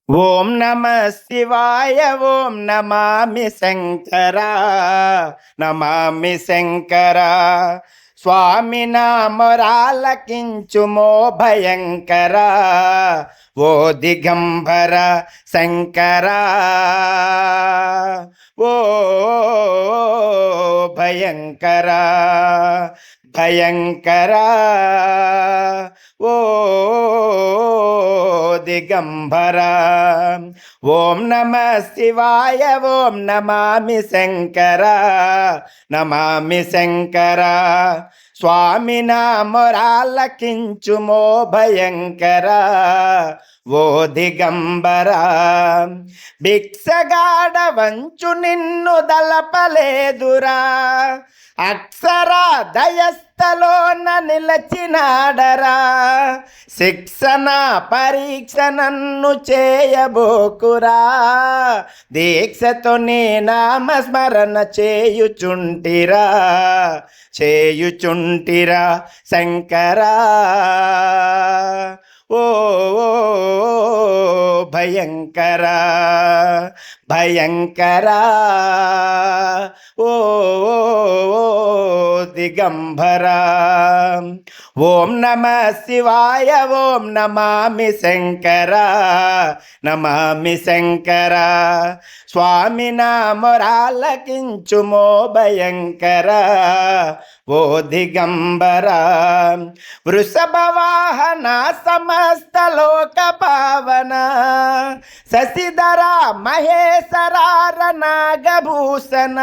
ఓం నమ శివాయ ఓం నమామి శంకర నమామి శంకర స్వామి నామరాలకించుమో భయంకర ఓ దిగంబర శంకర ఓ భయంకర భయంకర ఓ దిగంబర ఓం నమ శివాయ ఓం నమామి శంకర నమామి శంకర స్వామి నామరాలకించుమో భయంకర ఓ దిగంబర భిక్షగాడ వంచు నిన్ను దలపలేదురా అక్షర దయస్థలోన నిలచినాడరా శిక్షణ పరీక్ష నన్ను చేయబోకురా దీక్షతో నీ నామస్మరణ చేయుచుంటిరా శంకరా ఓ భయంకర భయంకర ఓ దిగంబర ఓం నమ శివాయ ఓం నమామి శంకర నమామి శంకర స్వామి నామరాలకించుమో భయంకర ఓ దిగంబర వృషభ వాహన సమస్త లోక పావన శశిధర మహేశరార నాగభూషణ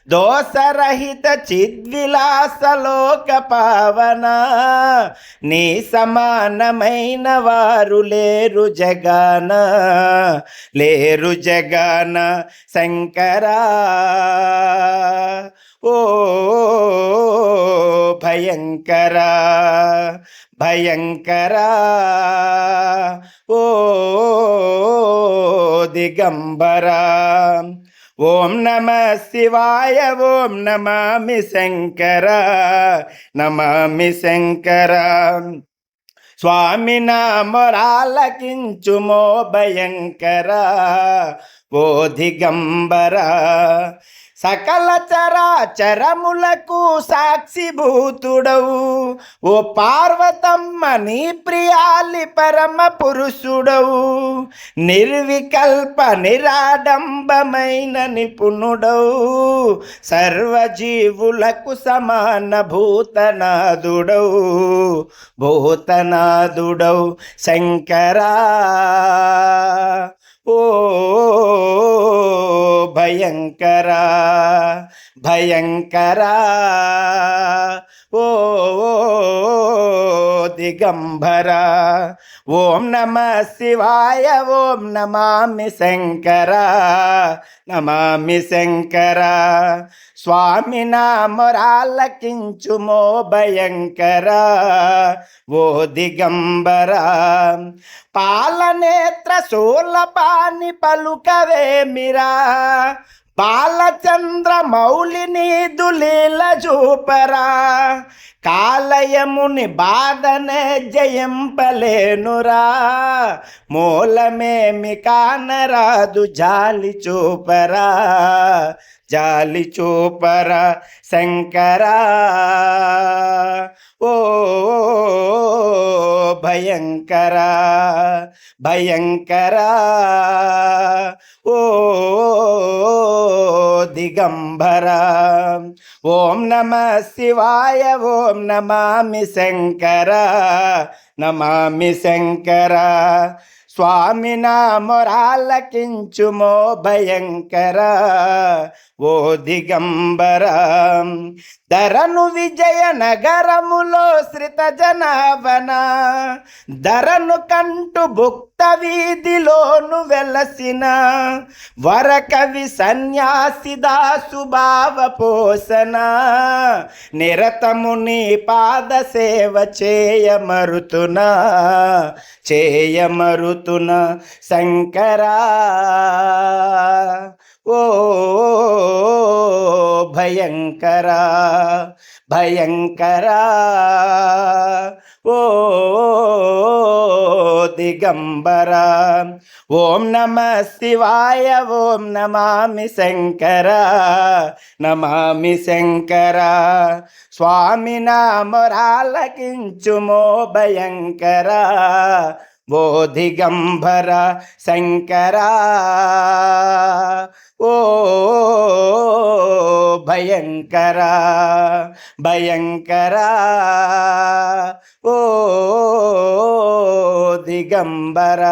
దోషరహిత చిద్విలాస లోక పావన నీ సమానమైన వారు లేరు జగాన లేరు జగాన శంకరా ఓ భయంకర భయంకర ఓ దిగంబర ఓం నమ శివాయ ఓం నమామి శంకర నమామి శంకర స్వామి నామరాలకించుమో భయంకర ఓ దిగంబర సకల చరాచరములకు సాక్షిభూతుడవు ఓ పార్వతమ్మ నీ ప్రియాలి పరమ పురుషుడవు నిర్వికల్ప నిరాడంబమైన నిపుణుడవు సర్వజీవులకు సమాన భూతనాథుడవు భూతనాథుడవు శంకరా ఓ భయంకర భయంకర ఓ దిగంబర ఓం నమ శివాయ ఓం నమామి శంకర నమామి శంకర స్వామి నామరాలకించుమో భయంకర ఓ దిగంబర పాలనేత్ర శూలపాని పలుకవేమిరా బాలచంద్ర మౌళిని దులీల చూపరా కాలయముని బాధనే జయంపలేనురా మూలమేమి కానరాదు జాలి చూపరా జాలి చూపరా శంకరా ఓ భయంకర భయంకర ఓ దిగంబర ఓం నమ శివాయ ఓం నమామి శంకర నమామి శంకర స్వామి నామరాలకించుమో భయంకర ఓ దిగంబర ధరను విజయనగరములో శ్రిత జనాభన ధరను కంటు భుక్త వీధిలోను వెలసిన వరకవి సన్యాసి దాసుభావ పోషణ నిరతము నీ పాద సేవ చేయమరుతునా చేయమరుతునా శంకరా ఓ భయంకర భయంకర ఓ దిగంబర. ఓం నమ శివాయ ఓం నమామి శంకర, నమామి శంకర. స్వామి నా మొరాలకించుమో భయంకర, ఓ దిగంబర శంకర. ఓ భయంకర భయంకర, ఓ దిగంబర.